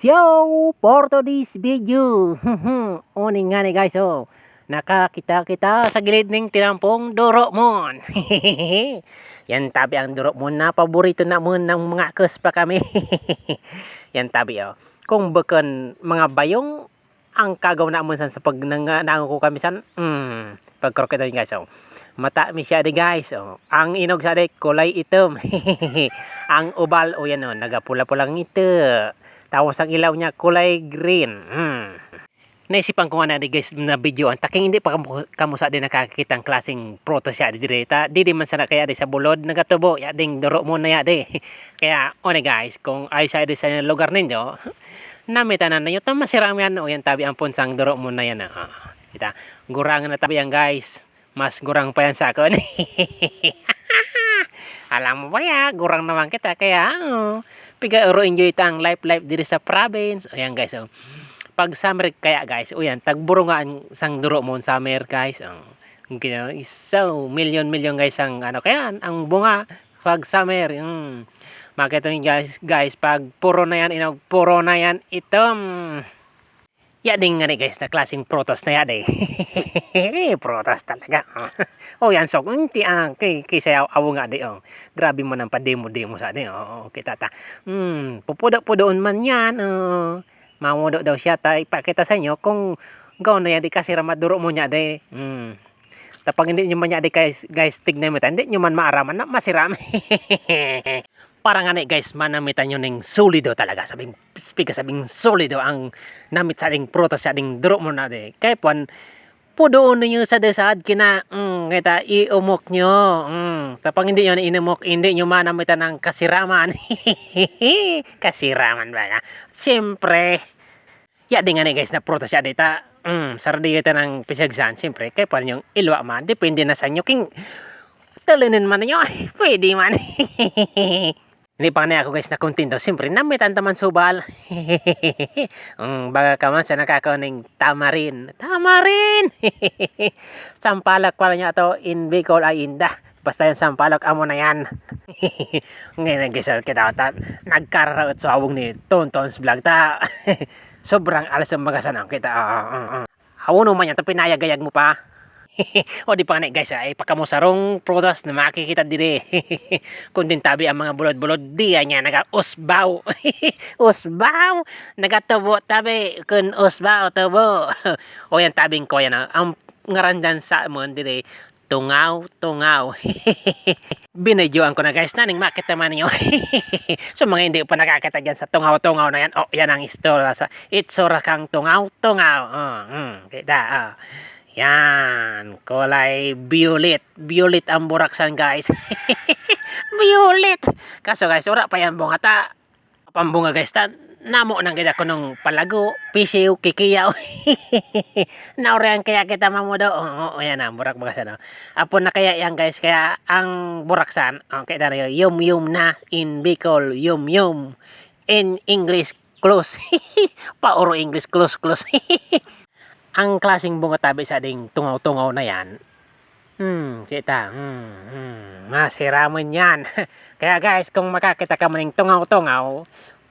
So, for today's video, uning nga ni guys, nakakita kita sa gilid ng tinampong Doromon. Yan tabi ang Doromon na paborito naman ng mga kuspa kami. Yan tabi kung bakan mga bayong ang kagaw naman sa pag nangango ko kami san, pagkroketa yun guys, mata mi siya di guys, ang inog sa di kulay itom. Ang ubal yan nagapula-pulang ito. Tapos ang ilaw niya kulay green. Naisipan ko nga na guys na video ang taking hindi pa kamusa din nakakita ang klaseng protos siya di direta. Di man sana kaya di sa bulod nagatubo ya ding Doromon na ya di. Kaya guys, kung ay sa sa lugar ninyo, namitanan na yun masirami yan yan tabi ang punsang Doromon na yan. Kita gurangan na tabi yan guys. Mas gurang pa yan sa akin. Alam mo ba ya, gurang naman kita kaya piga enjoy ang life diri sa province. Ayan guys, pag summer kaya guys, tagburo nga ang sang Doromon summer guys. So million guys ang kaya ang bunga pag summer. Makita niyo guys, pag puro na yan puro na yan itom. Ding nga guys na klaseng protos na yan protos talaga. Yan so kaysa awo nga di grabe mo nang pademo sa di kita ta. Pupudo-pudoon man yan. Mamudo daw siya ta ipakita sa inyo kung gawin na yan di kasi ramaduro mo niya di. Tapag hindi nyo man niya di guys tignan mo ta hindi nyo man maaraman na masirami. Para nga guys, manamitan nyo ng solido talaga. Sabing solido ang namit sa ating protos sa ating Doromon na di. Kaya puan, pudoon ninyo sa desad kina, kita iumok nyo. Tapang hindi nyo inumok, hindi nyo manamitan ng kasiraman. Kasiraman ba nga? Siyempre, di nga guys na protos siya dita. Saradi kita ng pisagsan. Siyempre, kaya puan yung ilwa man. Depende na sa inyo. King, talinin man ninyo. Pwede man. Hindi pa na ako guys na kontento. Siyempre, namitan taman subal. Baga ka man sa nakakaoning tamarin. Tamarin! Sampalak pala niya ito in Bicol ay inda. Basta yan sampalak, amo na yan. Ngayon guys, kita nagkaraot sa awong ni Tonton's Vlog. Sobrang alas ang magasanang kita. Hawo naman yan, pinayagayag mo pa. Di pa guys, pakamosarong protos na makikita dire. Kung din tabi ang mga bulod-bulod diya niya naga-usbaw. Usbaw nagatubo tabi kun usbaw tubo. Yan tabing ko yan ang ngarandan sa mon dire tungaw. Binidyoan ko na guys naning makita man niyo. So mga hindi pa nakakita dyan sa tungaw na yan. Yan ang istorya sa itsura kang tungaw. Kita yan, kulay violet. Violet ang buraksan guys. Violet. Kaso guys, ura pa yan bunga ta. Pambunga guys ta. Namo nang kita ko nung palago, pisiw, kikiyaw. Nauriyan kaya kita mamudo. Yan ang burak buraksan. Apon na kaya yan guys, kaya ang buraksan, kita na yum na in Bicol, yum. In English, close. Pauro English, close. Ang klaseng bunga tabi sa ding tungaw na yan. Kita. Masiraman yan. Kaya guys, kung makakita ka maning tungaw,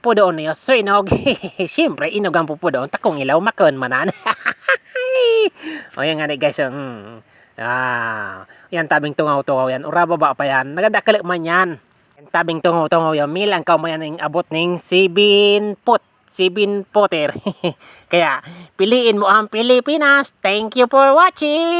pudoon niyo suinog. Siyempre, inog ang pupudoon. Takong ilaw, makon manan. Yan nga guys. Yan tabing tungaw yan. Urababa pa yan. Nagadakalik man yan. Yan tabing tungaw yan. Milang ka mo yan ng abot ng 7 Potter. Kaya piliin mo ang Pilipinas. Thank you for watching.